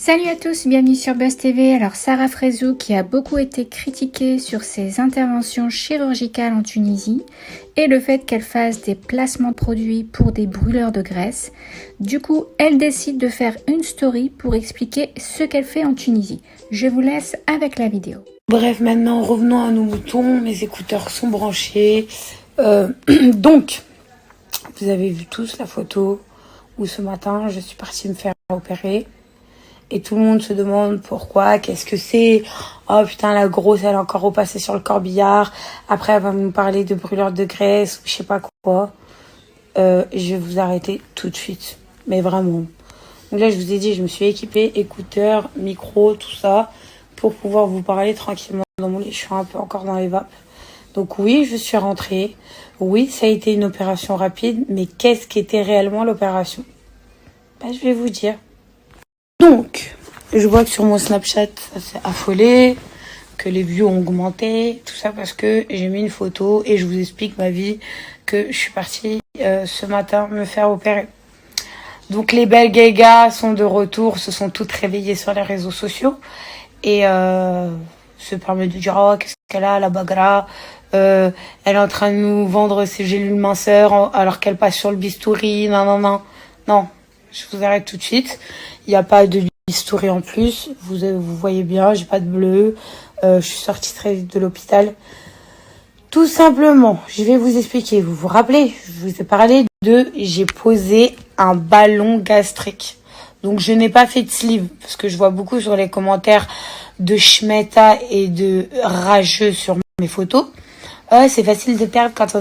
Salut à tous, bienvenue sur Buzz TV. Alors Sarah Frézou qui a beaucoup été critiquée sur ses interventions chirurgicales en Tunisie et le fait qu'elle fasse des placements de produits pour des brûleurs de graisse. Du coup, elle décide de faire une story pour expliquer ce qu'elle fait en Tunisie. Je vous laisse avec la vidéo. Bref, maintenant revenons à nos moutons. Mes écouteurs sont branchés. Donc, vous avez vu tous la photo où ce matin je suis partie me faire opérer. Et tout le monde se demande pourquoi, qu'est-ce que c'est. Oh putain, la grosse, elle est encore repassée sur le corbillard. Après, elle va nous parler de brûleur de graisse ou je sais pas quoi. Je vais vous arrêter tout de suite. Mais vraiment. Donc là, je vous ai dit, je me suis équipée, écouteurs, micro, tout ça, pour pouvoir vous parler tranquillement dans mon lit. Je suis un peu encore dans les vapes. Donc oui, je suis rentrée. Oui, ça a été une opération rapide. Mais qu'est-ce qu'était réellement l'opération? Je vais vous dire. Donc, je vois que sur mon Snapchat, ça s'est affolé, que les vues ont augmenté, tout ça parce que j'ai mis une photo et je vous explique ma vie, que je suis partie ce matin me faire opérer. Donc les belles guégas sont de retour, se sont toutes réveillées sur les réseaux sociaux et se permettent de dire « Oh, qu'est-ce qu'elle a, la bagra elle est en train de nous vendre ses gélules minceurs alors qu'elle passe sur le bistouri, non. » Non, je vous arrête tout de suite. Il n'y a pas de bistouri en plus. Vous voyez bien, j'ai pas de bleu. Je suis sortie très vite de l'hôpital. Tout simplement, je vais vous expliquer. Vous vous rappelez, je vous ai parlé j'ai posé un ballon gastrique. Donc je n'ai pas fait de sleeve parce que je vois beaucoup sur les commentaires de schmetta et de rageux sur mes photos. C'est facile de perdre quand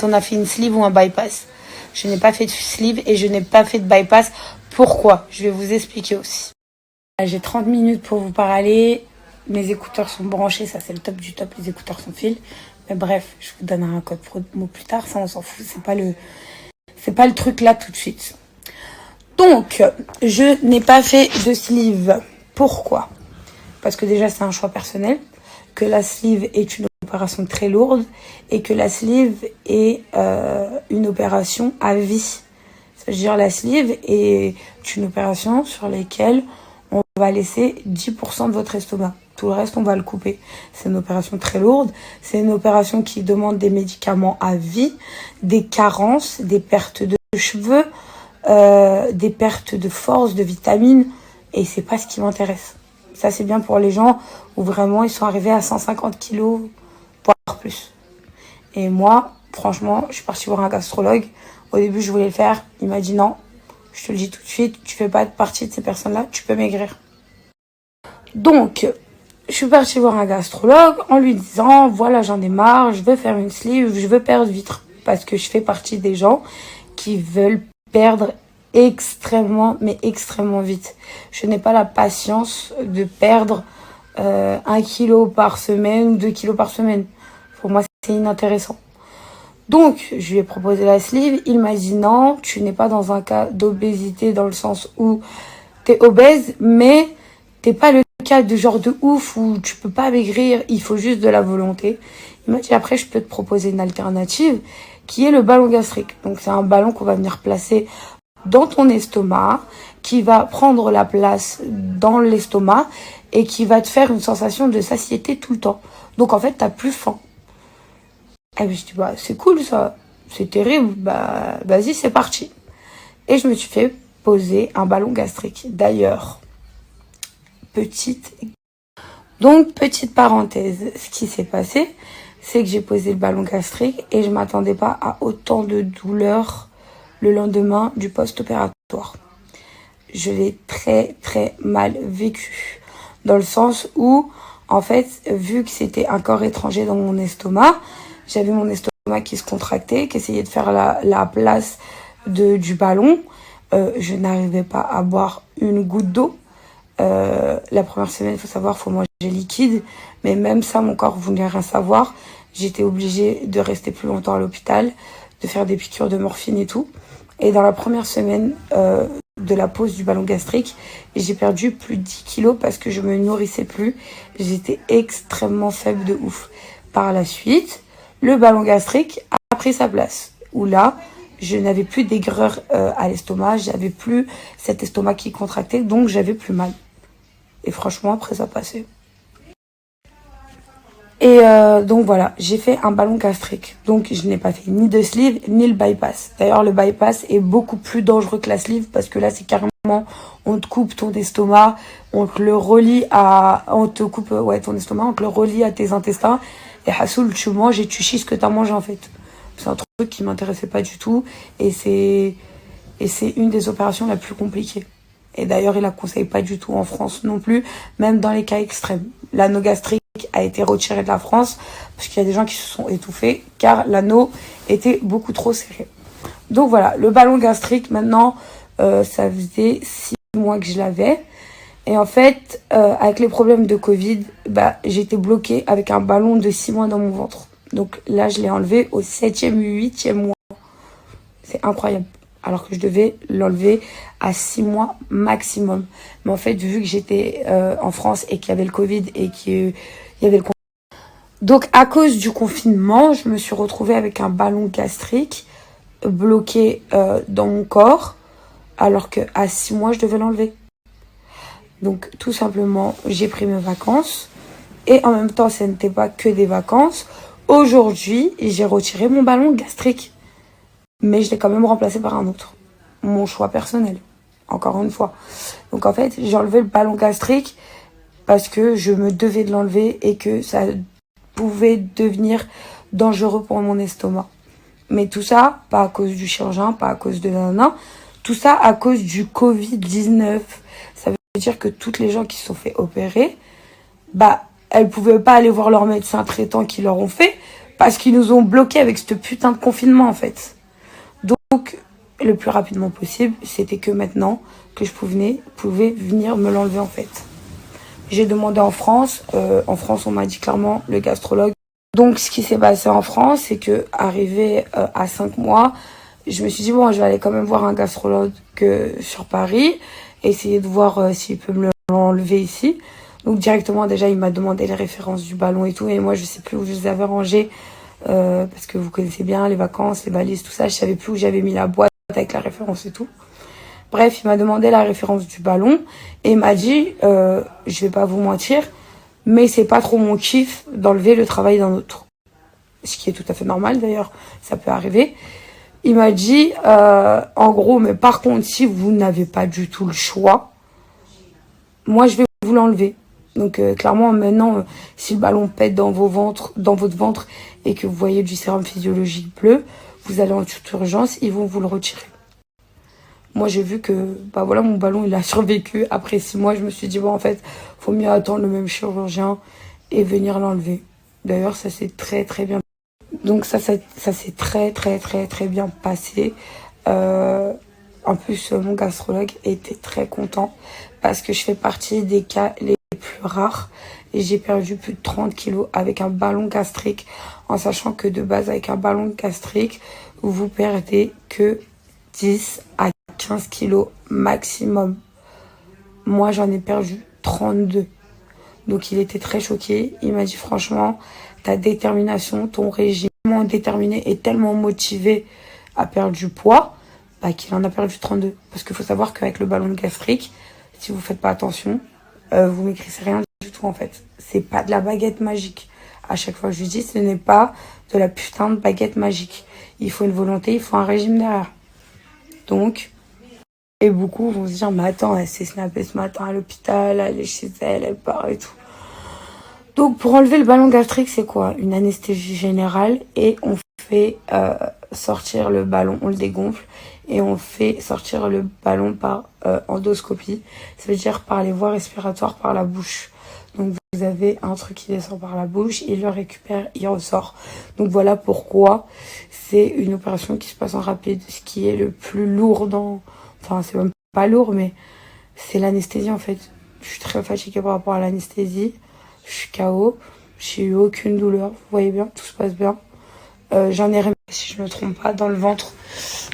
on a fait une sleeve ou un bypass. Je n'ai pas fait de sleeve et je n'ai pas fait de bypass. Pourquoi? Je vais vous expliquer aussi. J'ai 30 minutes pour vous parler. Mes écouteurs sont branchés, ça c'est le top du top, les écouteurs sans fil. Mais bref, je vous donnerai un code promo plus tard, ça on s'en fout, c'est pas le truc là tout de suite. Donc, je n'ai pas fait de sleeve. Pourquoi? Parce que déjà c'est un choix personnel, que la sleeve est une opération très lourde et que la sleeve est une opération à vie. C'est-à-dire la sleeve est une opération sur laquelle on va laisser 10% de votre estomac. Tout le reste, on va le couper. C'est une opération très lourde. C'est une opération qui demande des médicaments à vie, des carences, des pertes de cheveux, des pertes de force, de vitamines. Et c'est pas ce qui m'intéresse. Ça, c'est bien pour les gens où vraiment ils sont arrivés à 150 kilos, voire plus. Et moi, franchement, je suis partie voir un gastrologue. Au début, je voulais le faire. Il m'a dit non. Je te le dis tout de suite, tu fais pas partie de ces personnes-là, tu peux maigrir. Donc, je suis partie voir un gastrologue en lui disant, voilà, j'en ai marre, je veux faire une sleeve, je veux perdre vite. Parce que je fais partie des gens qui veulent perdre extrêmement vite. Je n'ai pas la patience de perdre 1 kilo par semaine ou 2 kilos par semaine. Pour moi, c'est inintéressant. Donc, je lui ai proposé la sleeve. Il m'a dit non, tu n'es pas dans un cas d'obésité dans le sens où t'es obèse, mais t'es pas le cas de genre de ouf où tu peux pas maigrir, il faut juste de la volonté. Il m'a dit après, je peux te proposer une alternative qui est le ballon gastrique. Donc, c'est un ballon qu'on va venir placer dans ton estomac, qui va prendre la place dans l'estomac et qui va te faire une sensation de satiété tout le temps. Donc, en fait, t'as plus faim. Et puis je dis, c'est cool ça, c'est terrible, vas-y, c'est parti. Et je me suis fait poser un ballon gastrique. D'ailleurs, petite parenthèse, ce qui s'est passé, c'est que j'ai posé le ballon gastrique et je m'attendais pas à autant de douleur le lendemain du post-opératoire. Je l'ai très très mal vécu, dans le sens où, en fait, vu que c'était un corps étranger dans mon estomac, j'avais mon estomac qui se contractait, qui essayait de faire la place du ballon. Je n'arrivais pas à boire une goutte d'eau. La première semaine, il faut savoir, il faut manger liquide. Mais même ça, mon corps voulait rien savoir. J'étais obligée de rester plus longtemps à l'hôpital, de faire des piqûres de morphine et tout. Et dans la première semaine de la pose du ballon gastrique, j'ai perdu plus de 10 kilos parce que je me nourrissais plus. J'étais extrêmement faible de ouf. Par la suite, le ballon gastrique a pris sa place. Où là, je n'avais plus d'aigreur à l'estomac, j'avais plus cet estomac qui contractait, donc j'avais plus mal. Et franchement, après ça passait. Et donc voilà, j'ai fait un ballon gastrique. Donc je n'ai pas fait ni de sleeve ni le bypass. D'ailleurs le bypass est beaucoup plus dangereux que la sleeve parce que là c'est carrément on te coupe ton estomac, on te le relie à ton estomac, on te le relie à tes intestins et Hassoul tu manges et tu chies ce que tu as mangé en fait. C'est un truc qui m'intéressait pas du tout et c'est une des opérations la plus compliquées. Et d'ailleurs, il la conseille pas du tout en France non plus, même dans les cas extrêmes. L'anneau gastrique a été retiré de la France parce qu'il y a des gens qui se sont étouffés car l'anneau était beaucoup trop serré. Donc voilà, le ballon gastrique, maintenant, ça faisait 6 mois que je l'avais. Et en fait, avec les problèmes de Covid, j'étais bloquée avec un ballon de 6 mois dans mon ventre. Donc là, je l'ai enlevé au 7e, 8e mois. C'est incroyable. Alors que je devais l'enlever à 6 mois maximum. Mais en fait, vu que j'étais en France et qu'il y avait le Covid et qu'il y avait le confinement. Donc, à cause du confinement, je me suis retrouvée avec un ballon gastrique bloqué dans mon corps. Alors qu'à 6 mois, je devais l'enlever. Donc, tout simplement, j'ai pris mes vacances. Et en même temps, ce n'était pas que des vacances. Aujourd'hui, j'ai retiré mon ballon gastrique. Mais je l'ai quand même remplacé par un autre. Mon choix personnel. Encore une fois. Donc en fait, j'ai enlevé le ballon gastrique parce que je me devais de l'enlever et que ça pouvait devenir dangereux pour mon estomac. Mais tout ça, pas à cause du chirurgien, pas à cause de nanana. Tout ça à cause du Covid-19. Ça veut dire que toutes les gens qui se sont fait opérer, elles pouvaient pas aller voir leur médecin traitant qui leur ont fait parce qu'ils nous ont bloqués avec ce putain de confinement en fait. Donc, le plus rapidement possible, c'était que maintenant que je pouvais venir me l'enlever en fait. J'ai demandé en France. En France, on m'a dit clairement le gastrologue. Donc, ce qui s'est passé en France, c'est que arrivé à 5 mois, je me suis dit bon, je vais aller quand même voir un gastrologue sur Paris, essayer de voir s'il peut me l'enlever ici. Donc directement déjà, il m'a demandé les références du ballon et tout, et moi je sais plus où je les avais rangées. Parce que vous connaissez bien les vacances, les valises, tout ça. Je savais plus où j'avais mis la boîte avec la référence et tout. Bref, il m'a demandé la référence du ballon et il m'a dit, je vais pas vous mentir, mais c'est pas trop mon kiff d'enlever le travail d'un autre. Ce qui est tout à fait normal d'ailleurs, ça peut arriver. Il m'a dit, en gros, mais par contre, si vous n'avez pas du tout le choix, moi je vais vous l'enlever. Donc clairement maintenant, si le ballon pète dans votre ventre et que vous voyez du sérum physiologique bleu, vous allez en toute urgence, ils vont vous le retirer. Moi j'ai vu que mon ballon il a survécu. Après 6 mois, je me suis dit en fait, faut mieux attendre le même chirurgien et venir l'enlever. D'ailleurs ça s'est très très bien. Donc ça s'est très très très très bien passé. En plus mon gastrologue était très content parce que je fais partie des cas les plus rares et j'ai perdu plus de 30 kilos avec un ballon gastrique, en sachant que de base avec un ballon gastrique vous perdez que 10 à 15 kilos maximum. Moi j'en ai perdu 32. Donc il était très choqué. Il m'a dit franchement, ta détermination, ton régime tellement déterminé et tellement motivé à perdre du poids, qu'il en a perdu 32. Parce qu'il faut savoir qu'avec le ballon gastrique, si vous faites pas attention, vous maigrissez rien du tout en fait. C'est pas de la baguette magique. À chaque fois je lui dis, ce n'est pas de la putain de baguette magique. Il faut une volonté, il faut un régime derrière. Donc, et beaucoup vont se dire, mais attends, elle s'est snappée ce matin à l'hôpital, elle est chez elle, elle part et tout. Donc pour enlever le ballon gastrique, c'est quoi? Une anesthésie générale et on fait sortir le ballon, on le dégonfle et on fait sortir le ballon par endoscopie. Ça veut dire par les voies respiratoires, par la bouche. Donc vous avez un truc qui descend par la bouche, il le récupère, il ressort. Donc voilà pourquoi c'est une opération qui se passe en rapide. Ce qui est le plus lourd Enfin c'est même pas lourd, mais c'est l'anesthésie en fait. Je suis très fatiguée par rapport à l'anesthésie. Je suis KO, j'ai eu aucune douleur, vous voyez bien, tout se passe bien. J'en ai remis, si je ne me trompe pas, dans le ventre.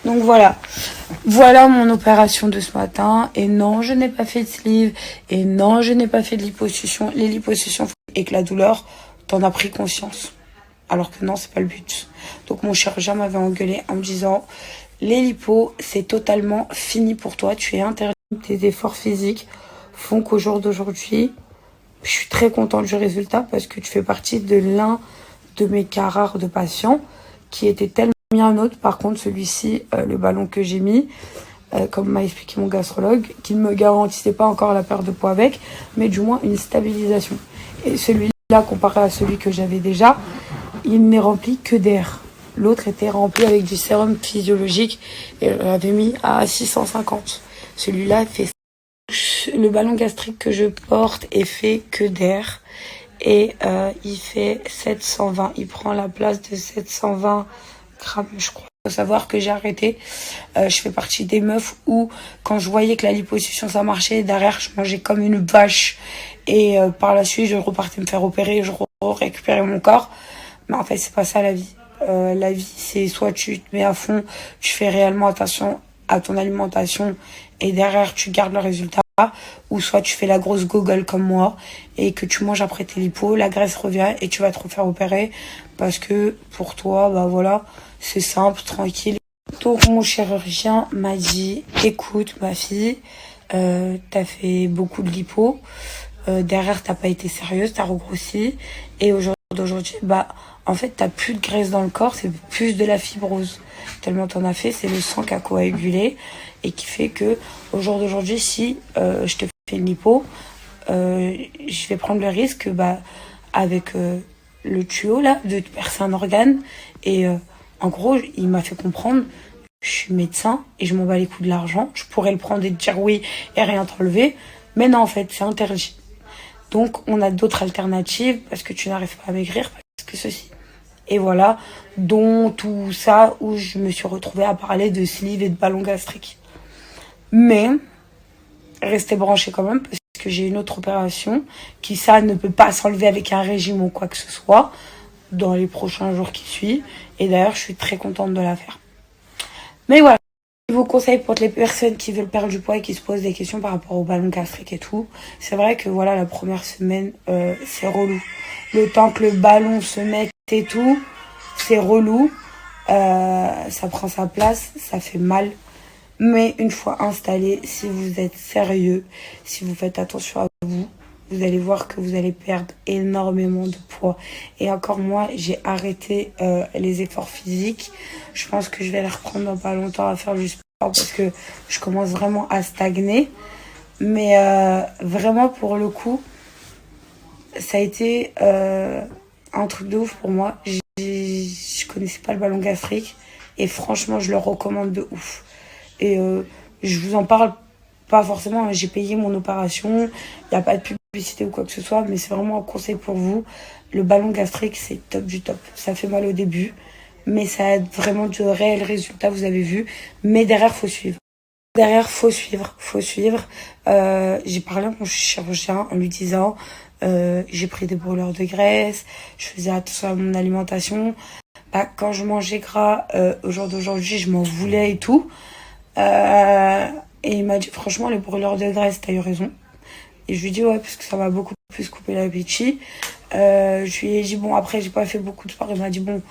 Donc voilà mon opération de ce matin. Et non, je n'ai pas fait de sleeve. Et non, je n'ai pas fait de liposuction. Les liposuctions et que la douleur, t'en as pris conscience. Alors que non, c'est pas le but. Donc mon chirurgien m'avait engueulé en me disant, les lipos, c'est totalement fini pour toi. Tu es interdit. Tes efforts physiques font qu'au jour d'aujourd'hui, je suis très contente du résultat parce que tu fais partie de l'un de mes cas rares de patients qui était tellement mis un autre. Par contre, celui-ci, le ballon que j'ai mis, comme m'a expliqué mon gastrologue, qui ne me garantissait pas encore la perte de poids avec, mais du moins une stabilisation. Et celui-là, comparé à celui que j'avais déjà, il n'est rempli que d'air. L'autre était rempli avec du sérum physiologique et je l'avais mis à 650. Celui-là fait... Le ballon gastrique que je porte est fait que d'air et il fait 720. Il prend la place de 720 grammes, je crois. Il faut savoir que j'ai arrêté. Je fais partie des meufs où, quand je voyais que la liposuction ça marchait, derrière je mangeais comme une vache. Et par la suite, je repartais me faire opérer, je récupérais mon corps. Mais en fait, c'est pas ça la vie. La vie, c'est soit tu te mets à fond, tu fais réellement attention à ton alimentation et derrière tu gardes le résultat, ou soit tu fais la grosse gogole comme moi et que tu manges après tes lipos, la graisse revient et tu vas te refaire opérer parce que pour toi, bah voilà, c'est simple, tranquille. Donc mon chirurgien m'a dit, écoute ma fille, t'as fait beaucoup de lipos, derrière t'as pas été sérieuse, t'as regrossi et aujourd'hui, bah en fait t'as plus de graisse dans le corps, c'est plus de la fibrose. Tellement t'en as fait, c'est le sang qui a coagulé et qui fait que au jour d'aujourd'hui, si je te fais une lipo, je vais prendre le risque, bah avec le tuyau là, de te percer un organe. Et en gros, il m'a fait comprendre, je suis médecin et je m'en bats les coups de l'argent. Je pourrais le prendre et te dire oui et rien t'enlever, mais non en fait, c'est interdit. Donc on a d'autres alternatives parce que tu n'arrives pas à maigrir, parce que ceci. Et voilà, dont tout ça où je me suis retrouvée à parler de sleeve et de ballon gastrique. Mais, restez branchés quand même parce que j'ai une autre opération qui, ça, ne peut pas s'enlever avec un régime ou quoi que ce soit dans les prochains jours qui suivent. Et d'ailleurs, je suis très contente de la faire. Mais voilà, je vous conseille pour les personnes qui veulent perdre du poids et qui se posent des questions par rapport au ballon gastrique et tout. C'est vrai que voilà, la première semaine, c'est relou. Le temps que le ballon se mette et tout, c'est relou. Ça prend sa place, ça fait mal. Mais une fois installé, si vous êtes sérieux, si vous faites attention à vous, vous allez voir que vous allez perdre énormément de poids. Et encore moi, j'ai arrêté les efforts physiques. Je pense que je vais les reprendre dans pas longtemps à faire du sport parce que je commence vraiment à stagner. Mais vraiment, pour le coup, ça a été un truc de ouf pour moi. Je connaissais pas le ballon gastrique et franchement, je le recommande de ouf. Et je vous en parle pas forcément, hein. J'ai payé mon opération, il n'y a pas de publicité ou quoi que ce soit, mais c'est vraiment un conseil pour vous. Le ballon gastrique, c'est top du top. Ça fait mal au début, mais ça a vraiment de réels résultats, vous avez vu. Mais derrière, faut suivre. Faut suivre. J'ai parlé à mon chirurgien en lui disant, j'ai pris des brûleurs de graisse, je faisais attention à mon alimentation. Bah, quand je mangeais gras, au jour d'aujourd'hui, je m'en voulais et tout. Et il m'a dit, franchement, les brûleurs de graisse, t'as eu raison. Et je lui ai dit, ouais, parce que ça m'a beaucoup plus coupé l'appétit. Je lui ai dit, bon, après, j'ai pas fait beaucoup de sport. Il m'a dit, bon,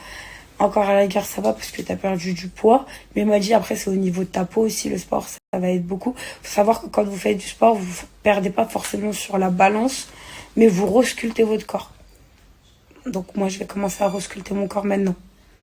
encore à la guerre, ça va parce que t'as perdu du poids. Mais il m'a dit, après, c'est au niveau de ta peau aussi, le sport, ça va être beaucoup. Faut savoir que quand vous faites du sport, vous perdez pas forcément sur la balance, mais vous resculptez votre corps. Donc, moi, je vais commencer à resculpter mon corps maintenant.